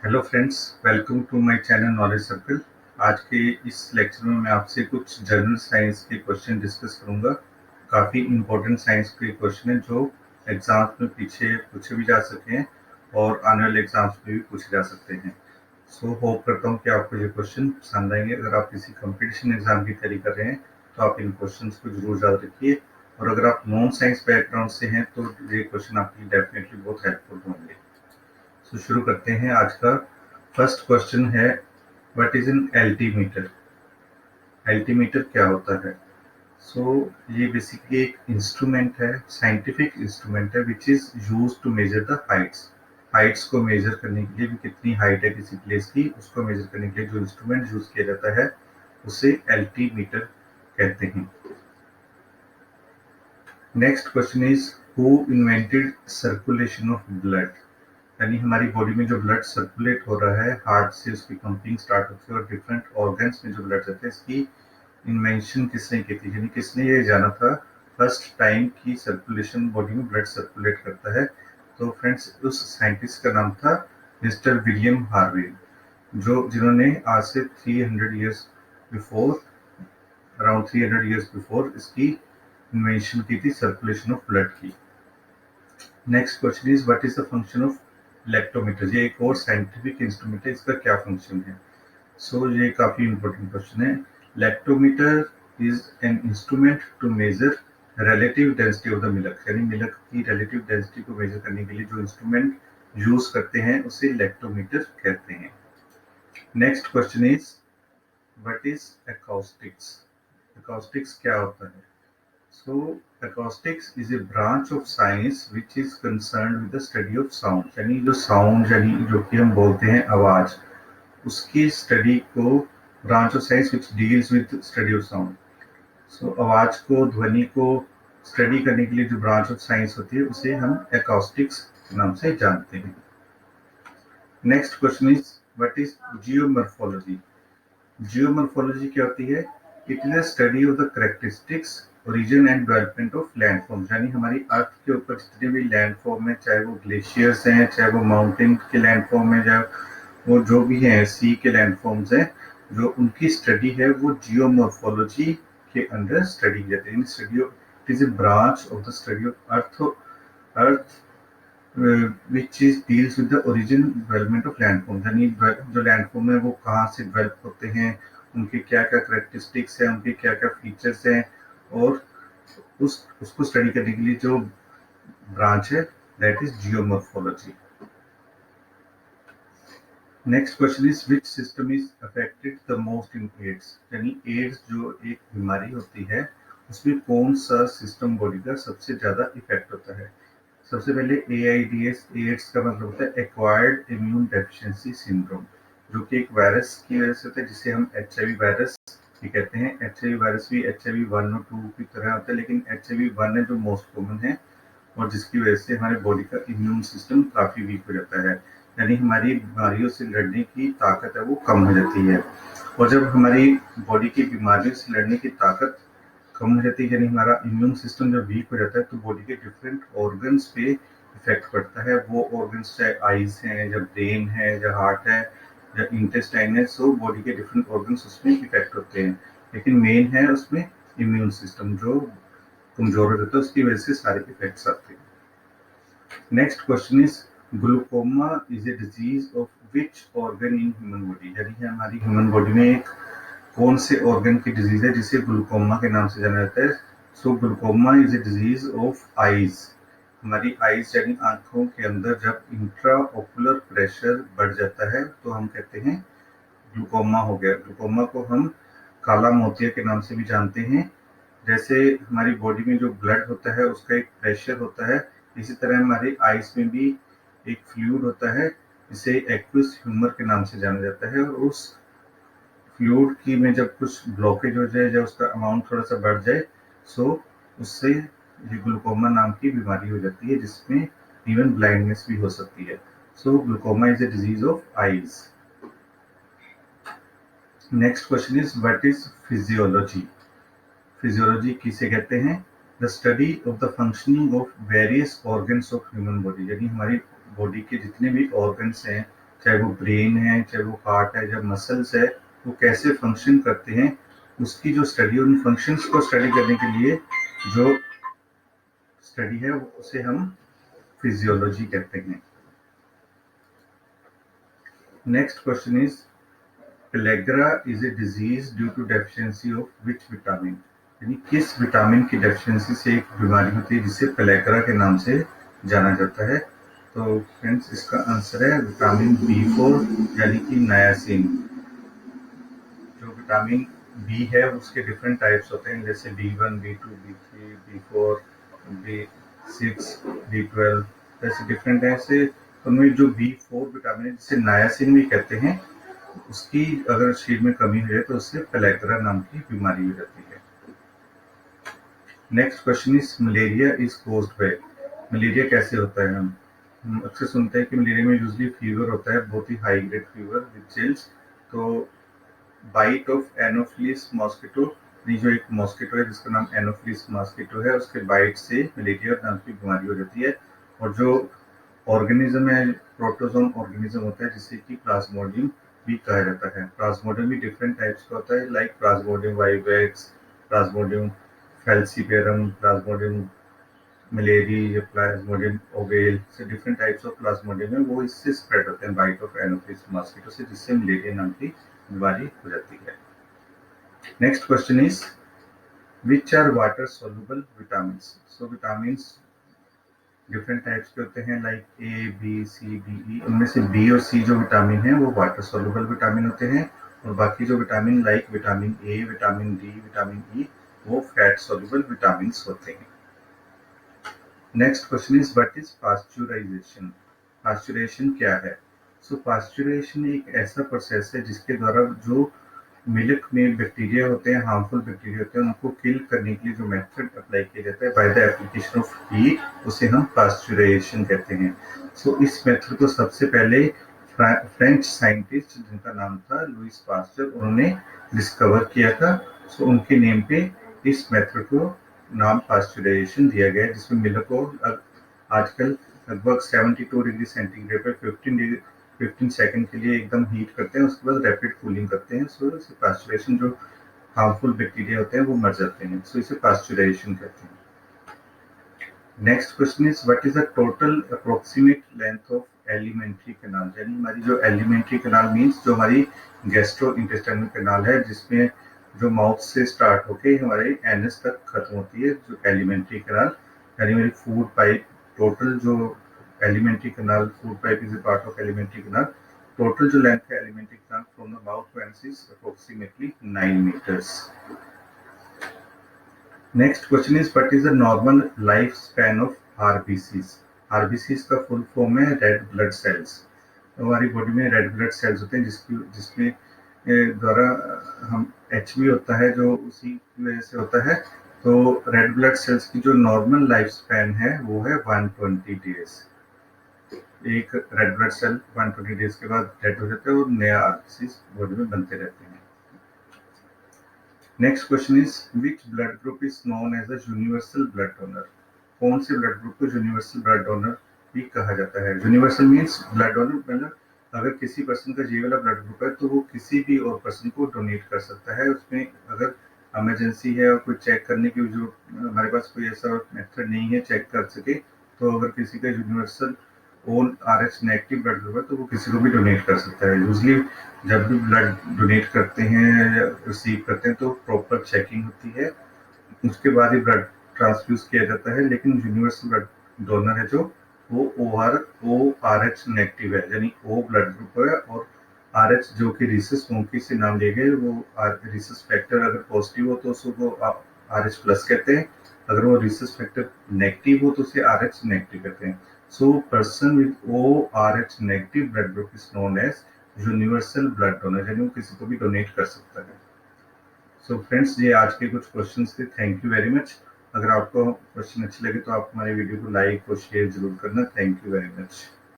Hello friends, welcome to my channel Knowledge Circle. आज के इस लेक्चर में मैं आपसे कुछ जनरल साइंस के क्वेश्चन डिस्कस करूंगा। काफ़ी इम्पोर्टेंट साइंस के क्वेश्चन हैं जो एग्जाम्स में पीछे पूछे भी जा सके हैं और आने वाले एग्जाम्स में भी पूछे जा सकते हैं। सो होप करता हूँ कि आपको ये क्वेश्चन पसंद आएंगे। अगर आप किसी कंपटीशन एग्जाम की तैयारी कर रहे हैं तो आप इन क्वेश्चन को जरूर याद रखिए, और अगर आप नॉन साइंस बैकग्राउंड से हैं तो ये क्वेश्चन आपके लिए डेफिनेटली बहुत हेल्पफुल होंगे। तो शुरू करते हैं। आज का फर्स्ट क्वेश्चन है, what is an altimeter? Altimeter क्या होता है? ये बेसिकली एक इंस्ट्रूमेंट है, साइंटिफिक इंस्ट्रूमेंट है which is use to measure the heights. Heights को मेजर करने के लिए भी कितनी हाइट है किसी प्लेस की, उसको मेजर करने के लिए जो इंस्ट्रूमेंट यूज किया जाता है उसे एल्टीमीटर कहते हैं। Next question is, who invented circulation of blood? यानी हमारी बॉडी में जो ब्लड सर्कुलेट हो रहा है, हार्ट से उसकी पंपिंग स्टार्ट होती है और डिफरेंट ऑर्गन्स में जो ब्लड जाता है, इसकी इन्वेंशन किसने की थी? यानी किसने ये जाना था फर्स्ट टाइम की सर्कुलेशन बॉडी में ब्लड सर्कुलेट करता है? तो फ्रेंड्स, उस साइंटिस्ट का नाम था मिस्टर विलियम हार्वे, जो जिन्होंने आज से 300 years before, around 300 years before इसकी इन्वेंशन की थी सर्कुलेशन ऑफ ब्लड की। Next question is, what is the function of lactometer? ये एक और साइंटिफिक इंस्ट्रूमेंट है, इसका क्या फंक्शन है? ये काफी इंपॉर्टेंट क्वेश्चन है। Lactometer is an instrument to measure relative density of the milk. यानी मिल्क की रिलेटिव डेंसिटी को मेजर करने के लिए जो इंस्ट्रूमेंट यूज करते हैं उसे लैक्टोमीटर कहते हैं। Next question is, what is acoustics? Acoustics क्या होता है? So, acoustics is a branch of science which is concerned with the study of sound। यानी जो साउंड, यानी जो कि हम बोलते हैं आवाज, उसकी स्टडी को, branch of science which deals with study of sound. आवाज को, ध्वनि को स्टडी करने के लिए जो ब्रांच ऑफ साइंस होती है उसे हम एकॉस्टिक्स के नाम से जानते हैं। Next question is, what is geomorphology? Geomorphology क्या होती है? It is a study of the characteristics, origin and development of landforms. यानी हमारी अर्थ के ऊपर जितने भी लैंडफॉर्म है, चाहे वो ग्लेशियर्स हैं, चाहे वो माउंटेन के लैंडफॉर्म है, चाहे वो जो भी हैं सी के लैंडफॉर्म्स हैं, जो उनकी स्टडी है वो जियोमॉर्फोलॉजी के अंडर स्टडी की जाती है। Study of, it is a branch of the study of earth which is deals with the origin development of landform. यानी जो लैंडफॉर्म है वो कहाँ से डेवलप होते हैं, उनके क्या क्या करेक्टरिस्टिक्स हैं, उनके क्या क्या फीचर्स हैं, और उसको स्टडी करने के लिए जो ब्रांच है that is geomorphology. Next question is, which system is affected the most in AIDS? यानी एड्स जो एक बीमारी होती है उसमें कौन सा सिस्टम बॉडी का सबसे ज्यादा इफेक्ट होता है? सबसे पहले एआईडीएस। एड्स का मतलब होता है एक्वायर्ड इम्यून डेफिशिएंसी सिंड्रोम, जो कि एक वायरस की वजह से होता है जिसे हम एचआईवी वायरस भी कहते हैं। एचआईवी वायरस भी एचआईवी 1 और 2 की तरह होता है, लेकिन एचआईवी 1 है जो मोस्ट कॉमन है और जिसकी वजह से हमारे बॉडी का इम्यून सिस्टम काफी वीक हो जाता है। यानी हमारी बीमारियों से लड़ने की ताकत है वो कम हो जाती है। और जब हमारी बॉडी की बीमारियों से लड़ने की ताकत कम हो जाती है, यानी हमारा इम्यून सिस्टम जब वीक हो जाता है, तो बॉडी के डिफरेंट ऑर्गन्स पे इफेक्ट पड़ता है। वो ऑर्गन्स चाहे आईज हैं, या ब्रेन है, या हार्ट है, या इंटेस्टाइन है, बॉडी के डिफरेंट ऑर्गन्स उसमें इफेक्ट होते हैं। लेकिन मेन है उसमें इम्यून सिस्टम जो कमजोर हो जाता है, उसकी वजह से सारे इफेक्ट्स आते हैं। Next question is, glaucoma is a disease of which organ in human body? यानी हमारी ह्यूमन बॉडी में एक कौन से ऑर्गन की डिजीज है जिसे ग्लूकोमा के नाम से जाना जाता है? Glaucoma is a disease of eyes. हमारी आईज यानी आंखों के अंदर जब इंट्रा ओकुलर प्रेशर बढ़ जाता है तो हम कहते हैं ग्लूकोमा हो गया। ग्लूकोमा को हम काला मोतिया के नाम से भी जानते हैं। जैसे हमारी बॉडी में जो ब्लड होता है उसका एक प्रेशर होता है, इसी तरह हमारी आईज में भी एक फ्लूइड होता है जिसे एक्वस ह्यूमर के नाम से जाना जाता है। और उस फ्लूइड की में जब कुछ ब्लॉकेज हो जाए या उसका अमाउंट थोड़ा सा बढ़ जाए, उससे ये ग्लूकोमा नाम की बीमारी हो जाती है, जिसमें इवन ब्लाइंडनेस भी हो सकती है। Glaucoma is a disease of eyes. Next question is, what is physiology? Physiology किसे कहते हैं? The study of the functioning of various organs of human body. यानी हमारी बॉडी के जितने भी ऑर्गन्स हैं चाहे वो ब्रेन है, चाहे वो हार्ट है, जब मसल्स है, वो कैसे फंक्शन करते हैं, उसकी जो स्टडी, उन फंक्शंस को स्टडी करने के लिए जो स्टडी है उसे हम फिजियोलॉजी कहते हैं। Next question is pellagra is a disease due to deficiency of which vitamin, यानी किस विटामिन की डेफिशिएंसी से एक बीमारी होती है जिसे पेलेग्रा के नाम से जाना जाता है। तो फ्रेंड्स इसका आंसर है विटामिन B4 यानी कि नायासिन। जो विटामिन बी है उसके डिफरेंट टाइप्स होते हैं, जैसे B1, B2, B3, B4, B6, B12, ऐसे डिफरेंट है। ऐसे उनमें जो B4 विटामिन है जिसे नायासिन भी कहते हैं, उसकी अगर शरीर में कमी हो जाए तो उससे पेलेग्रा नाम की बीमारी हो जाती है। Next question is malaria is caused by, malaria कैसे होता है। हम अक्सर सुनते हैं कि मलेरिया में यूजुअली फीवर होता है, बहुत ही high grade fever with chills. तो बाइट ऑफ एनोफिलिस मॉस्किटो, जो एक मॉस्किटो है जिसका नाम एनोफिलिस मॉस्किटो है, उसके बाइट से मलेरिया नाम की बीमारी हो जाती है। और जो ऑर्गेनिज्म है, प्रोटोजोन ऑर्गेनिज्म होता है जिसे कि प्लाज्मोडियम भी कहा जाता है। प्लाज्मोडियम भी डिफरेंट टाइप्स का होता है, like Plasmodium vivax, Plasmodium falciparum, Plasmodium malariae, Plasmodium oval, से डिफरेंट टाइप्स ऑफ प्लाज्मोडियम है, वो इससे स्प्रेड होते हैं बाइट ऑफ एनोफिलिस मॉस्किटो से, जिससे मलेरिया नाम की बीमारी हो जाती है। Next question is which are water soluble vitamin. So vitamin different types के होते हैं, like A, B, C, D, E। उनमें से बी और सी जो विटामिन है वो वाटर सोल्यूबल विटामिन होते हैं, और बाकी जो vitamin like vitamin A, vitamin D, vitamin E, वो फैट सोल्यूबल विटामिन होते हैं। Next question is what is pasteurisation. Pasteurisation क्या है। सो पास्चुरेशन एक ऐसा प्रोसेस है जिसके द्वारा जो मिल्क में बैक्टीरिया होते हैं, हार्मफुल बैक्टीरिया होते हैं, उनको किल करने के लिए जो मेथड अप्लाई किया जाता है by the application of heat, उसे हम पास्चुराइजेशन कहते हैं। सो इस मेथड को सबसे पहले फ्रेंच साइंटिस्ट जिनका नाम था लुइस पास्चर, उन्होंने डिस्कवर किया था। सो उनके नेम पे इस मेथड को नाम पास्चुराइजेशन दिया गया है, जिसमें मिल्क को आजकल लगभग 72 डिग्री सेंटीग्रेड पर 15 सेकंड के लिए एकदम हीट करते हैं, उसके बाद रैपिड कूलिंग करते हैं। सो इसे पास्चुरेशन, जो हार्मफुल बैक्टीरिया होते हैं वो मर जाते हैं, सो इसे पास्चुराइजेशन कहते हैं। Next question is what is the total approximate length of alimentary canal, यानी हमारी जो एलिमेंट्री कैनाल मीन्स जो हमारी गैस्ट्रो इंटेस्टाइनल कैनाल है, जिसमें जो माउथ से स्टार्ट होके हमारे एनस तक खत्म होती है, जो एलिमेंट्री कैनाल, यानी मेरी फूड पाइप। टोटल जो alimentary canal, food pipe is a part of alimentary canal. Total जो लेंथ है alimentary canal from the mouth to anus is approximately 9 meters। Next question is what is the normal life span of RBCs. RBCs का full form है red blood cells. हमारी body में red blood cells होते हैं जिसमें द्वारा हम HB होता है, जो उसी की वजह से होता है। तो रेड ब्लड सेल्स की जो नॉर्मल लाइफ स्पैन है वो है 120 डेज। एक रेड ब्लड सेल 120 डेज के बाद डेड हो जाता है और नया आरबीसीज बॉडी में बनते रहते हैं। Next question is which blood group is known as a universal blood donor. कौन से ब्लड ग्रुप को यूनिवर्सल ब्लड डोनर भी कहा जाता है। यूनिवर्सल मीन्स ब्लड डोनर मतलब अगर किसी पर्सन का ये वाला ब्लड ग्रुप है तो वो किसी भी और पर्सन को डोनेट कर सकता है। उसमें अगर इमरजेंसी है और कोई चेक करने की, जो हमारे पास कोई ऐसा मेथड नहीं है चेक कर सके, तो अगर किसी का universal own RH negative blood group है तो वो किसी को भी डोनेट कर सकता है। यूजली जब भी ब्लड डोनेट करते हैं या रिसीव करते हैं तो प्रॉपर चेकिंग होती है, उसके बाद ही ब्लड ट्रांसफ्यूज किया जाता है। लेकिन यूनिवर्सल ब्लड डोनर है जो वो ORH नेगेटिव है, यानी O ब्लड ग्रुप है, और RH जो कि रिसस मोंकी से नाम लिए गए, वो रिसस फैक्टर अगर पॉजिटिव हो तो उसको RH प्लस कहते हैं, अगर वो रिसस फैक्टर नेगेटिव हो तो उसे RH नेगेटिव कहते हैं। So person with ORH negative blood group is known as universal blood donor, यानी वो किसी को भी डोनेट कर सकता है। सो फ्रेंड्स, ये आज के कुछ क्वेश्चंस थे। Thank you very much. अगर आपको क्वेश्चन अच्छे लगे तो आप हमारे वीडियो को लाइक और शेयर जरूर करना। Thank you very much.